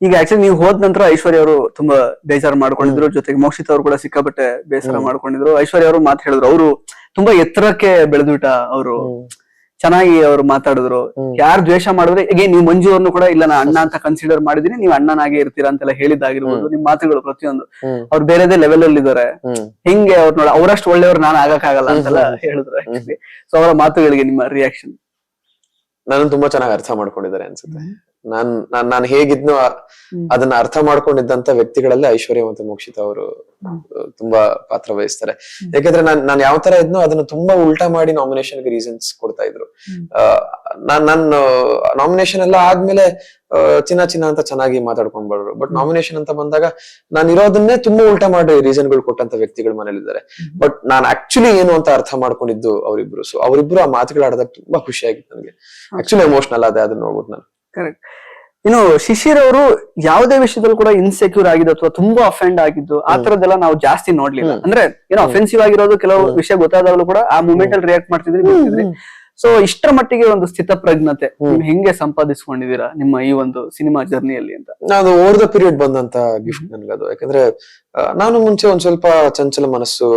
ಈಗ ಆಕ್ಚುಲಿ ನೀವು ಹೋದ ನಂತರ ಐಶ್ವರ್ಯ ಅವರು ತುಂಬಾ ಬೇಜಾರು ಮಾಡ್ಕೊಂಡಿದ್ರು, ಜೊತೆಗೆ ಮೋಕ್ಷಿತ್ ಅವರು ಕೂಡ ಸಿಕ್ಕಾಪಟ್ಟೆ ಬೇಸರ ಮಾಡ್ಕೊಂಡಿದ್ರು. ಐಶ್ವರ್ಯ ಅವರು ಮಾತು ಹೇಳಿದ್ರು, ಅವರು ತುಂಬಾ ಎತ್ತರಕ್ಕೆ ಬೆಳೆದ್ಬಿಟ್ಟ, ಅವರು ಚೆನ್ನಾಗಿ ಅವ್ರು ಮಾತಾಡಿದ್ರು. ಯಾರು ದ್ವೇಷ ಮಾಡಿದ್ರೆ ಈಗ ನೀವು ಮಂಜು ಅವ್ರನ್ನು ಕೂಡ ಇಲ್ಲ ನಾ ಅಣ್ಣ ಅಂತ ಕನ್ಸಿಡರ್ ಮಾಡಿದೀನಿ, ನೀವು ಅಣ್ಣನಾಗೆ ಇರ್ತೀರಾ ಅಂತೆಲ್ಲ ಹೇಳಿದ್ದಾಗಿರ್ಬೋದು. ನಿಮ್ ಮಾತುಗಳು ಪ್ರತಿಯೊಂದು ಅವ್ರು ಬೇರೆದೇ ಲೆವೆಲ್ ಅಲ್ಲಿ ಇದಾರೆ, ಹಿಂಗೆ ಅವ್ರು ನೋಡ ಅವರಷ್ಟು ಒಳ್ಳೆಯವ್ರು ನಾನು ಆಗಕ್ಕಾಗಲ್ಲ ಅಂತೆಲ್ಲ ಹೇಳಿದ್ರು. ಆಕ್ಚುಲಿ ಸೊ ಅವರ ಮಾತುಗಳಿಗೆ ನಿಮ್ಮ ರಿಯಾಕ್ಷನ್? ನಾನು ತುಂಬಾ ಚೆನ್ನಾಗಿ ಅರ್ಥ ಮಾಡ್ಕೊಂಡಿದ್ದಾರೆ ಅನ್ಸುತ್ತೆ. ನಾನ್ ಹೇಗಿದ್ನೋ ಅದನ್ನ ಅರ್ಥ ಮಾಡ್ಕೊಂಡಿದ್ದಂತ ವ್ಯಕ್ತಿಗಳಲ್ಲಿ ಐಶ್ವರ್ಯ ಮತ್ತು ಮೋಕ್ಷಿತ ಅವರು ತುಂಬಾ ಪಾತ್ರ ವಹಿಸ್ತಾರೆ. ಯಾಕಂದ್ರೆ ನಾನ್ ಯಾವ ತರ ಇದ್ನೋ ಅದನ್ನ ತುಂಬಾ ಉಲ್ಟಾ ಮಾಡಿ ನಾಮಿನೇಷನ್ ಗೆ ರೀಸನ್ಸ್ ಕೊಡ್ತಾ ಇದ್ರು. ನಾನು ನಾಮಿನೇಷನ್ ಎಲ್ಲ ಆದ್ಮೇಲೆ ಚಿನ್ನ ಅಂತ ಚೆನ್ನಾಗಿ ಮಾತಾಡ್ಕೊಂಡ್ ಬರೋರು. ಬಟ್ ನಾಮಿನೇಷನ್ ಅಂತ ಬಂದಾಗ ನಾನು ಇರೋದನ್ನೇ ತುಂಬಾ ಉಲ್ಟಾ ಮಾಡಿ ರೀಸನ್ಗಳು ಕೊಟ್ಟಂತ ವ್ಯಕ್ತಿಗಳು ಮನೇಲಿದ್ದಾರೆ. ಬಟ್ ನಾನ್ ಆಕ್ಚುಲಿ ಏನು ಅಂತ ಅರ್ಥ ಮಾಡ್ಕೊಂಡಿದ್ದು ಅವರಿಬ್ರು. ಸೊ ಅವರಿಬ್ರು ಆ ಮಾತುಗಳಾಡಿದಾಗ ತುಂಬಾ ಖುಷಿ ಆಗಿತ್ತು ನನಗೆ. ಆಕ್ಚುಲಿ ಎಮೋಷನಲ್ ಆದ ಅದನ್ನ ನೋಡ್ಬಿಟ್ಟು ನಾನು. ಕರೆಕ್ಟ್. ಇನ್ನು ಶಿಶಿರ್ ಅವರು ಯಾವುದೇ ವಿಷಯದಲ್ಲೂ ಕೂಡ ಇನ್ಸೆಕ್ಯೂರ್ ಆಗಿದ್ದು ಅಥವಾ ತುಂಬಾ ಅಫೆಂಡ್ ಆಗಿದ್ದು ಆ ತರದ್ದೆಲ್ಲ ನಾವು ಜಾಸ್ತಿ ನೋಡ್ಲಿಲ್ಲ. ಅಂದ್ರೆ ಏನೋ ಅಫೆನ್ಸಿವ್ ಆಗಿರೋದು ಕೆಲವು ವಿಷಯ ಗೊತ್ತಾದಾಗಲೂ ಕೂಡ ಆ ಮೂಮೆಂಟ್ ಅಲ್ಲಿ ರಿಯಾಕ್ಟ್ ಮಾಡ್ತಿದ್ರಿ. ಸೊ ಇಷ್ಟರ ಮಟ್ಟಿಗೆ ಒಂದು ಸ್ಥಿತಪ್ರಜ್ಞತೆ ಹೆಂಗೆ ಸಂಪಾದಿಸ್ಕೊಂಡಿದೀರಾ ನಿಮ್ಮ ಈ ಒಂದು ಸಿನಿಮಾ ಜರ್ನಿಯಲ್ಲಿ ಅಂತ? ಅದು ಓವರ್ ದ ಪೀರಿಯಡ್ ಬಂದಂತ ಗಿಫ್ಟ್ ನನ್ಗದು. ಯಾಕಂದ್ರೆ ನಾನು ಮುಂಚೆ ಒಂದ್ ಸ್ವಲ್ಪ ಚಂಚಲ ಮನಸ್ಸು,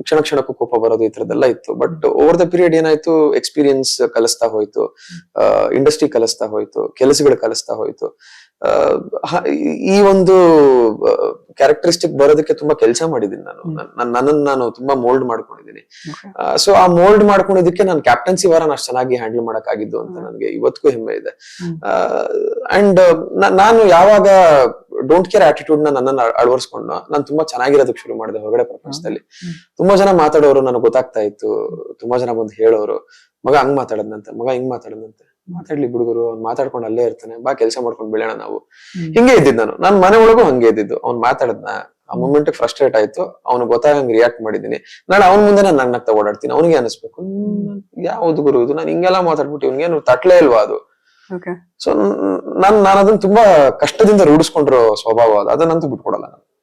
ಕ್ಷಣ ಕ್ಷಣಕ್ಕೂ ಕೋಪ ಬರೋದು, ಈ ತರದೆಲ್ಲ ಇತ್ತು. ಬಟ್ ಓವರ್ ದ ಪೀರಿಯಡ್ ಏನಾಯ್ತು, ಎಕ್ಸ್ಪೀರಿಯನ್ಸ್ ಕಲಿಸ್ತಾ ಹೋಯ್ತು, ಇಂಡಸ್ಟ್ರಿ ಕಲಿಸ್ತಾ ಹೋಯ್ತು, ಕೆಲಸಗಳು ಕಲಿಸ್ತಾ ಹೋಯ್ತು. ಈ ಒಂದು ಕ್ಯಾರೆಕ್ಟರಿಸ್ಟಿಕ್ ಬರೋದಕ್ಕೆ ತುಂಬಾ ಕೆಲಸ ಮಾಡಿದೀನಿ ನಾನು ತುಂಬಾ ಮೋಲ್ಡ್ ಮಾಡ್ಕೊಂಡಿದ್ದೀನಿ. ಸೊ ಆ ಮೋಲ್ಡ್ ಮಾಡ್ಕೊಂಡಿದ್ದಕ್ಕೆ ನಾನು ಕ್ಯಾಪ್ಟನ್ಸಿ ವಾರ ಅಷ್ಟು ಚೆನ್ನಾಗಿ ಹ್ಯಾಂಡಲ್ ಮಾಡಕ್ ಆಗಿದ್ದು ಅಂತ ನನಗೆ ಇವತ್ತಿಗೂ ಹೆಮ್ಮೆ ಇದೆ. ಅಂಡ್ ನಾನು ಯಾವಾಗ ಡೋಂಟ್ ಕೇರ್ ಆಟಿಟ್ಯೂಡ್ ನನ್ನನ್ನು ಅಳವಡಿಸ್ಕೊಂಡು ನಾನು ತುಂಬಾ ಚೆನ್ನಾಗಿರೋದಕ್ಕೆ ಶುರು ಮಾಡಿದೆ ಹೊರಗಡೆ ಪ್ರಪಂಚದಲ್ಲಿ. ತುಂಬಾ ಜನ ಮಾತಾಡೋರು ನನಗೆ ಗೊತ್ತಾಗ್ತಾ ಇತ್ತು. ತುಂಬಾ ಜನ ಬಂದು ಹೇಳೋರು, ಮಗ ಹಂಗ್ ಮಾತಾಡದಂತೆ, ಮಗ ಹಿಂಗ್ ಮಾತಾಡದಂತೆ. ಮಾತಾಡ್ಲಿ ಬಿಡುಗರು, ಅವ್ನು ಮಾತಾಡ್ಕೊಂಡು ಅಲ್ಲೇ ಇರ್ತಾನೆ, ಬಾ ಕೆಲಸ ಮಾಡ್ಕೊಂಡು ಬೆಳೆಯೋಣ ನಾವು. ಹಿಂಗೆ ಇದ್ದಿದ್ದು ನಾನು ಮನೆ ಒಳಗೂ ಹಂಗೆ ಇದ್ದಿದ್ದು. ಅವ್ನ್ ಮಾತಾಡದ್ನ ಆ ಮೂಮೆಂಟ್ ಫ್ರಸ್ಟ್ರೇಟ್ ಆಯ್ತು, ಅವ್ನು ಗೊತ್ತಾಗಂಗ್ ರಿಯಾಕ್ಟ್ ಮಾಡಿದೀನಿ. ನಾಳೆ ಅವ್ನ ಮುಂದೆ ನಾನು ನಗ್ನಗ್ತಾ ಓಡಾಡ್ತೀನಿ. ಅವ್ನಿಗೆ ಅನಿಸ್ಬೇಕು, ಯಾವ್ದು ಗುರು ಇದು, ನಾನು ಹಿಂಗೆಲ್ಲ ಮಾತಾಡ್ಬಿಟ್ಟು ಇವ್ನಿಗೇನು ತಟ್ಲೇ ಇಲ್ವಾ ಅದು. ಸೊ ನಾನು ಅದನ್ನ ತುಂಬಾ ಕಷ್ಟದಿಂದ ರೂಢಿಸ್ಕೊಂಡಿರೋ ಸ್ವಭಾವ ಅದು, ಅದನ್ನಂತೂ ಬಿಟ್ಕೊಡಲ್ಲ ನಾನು.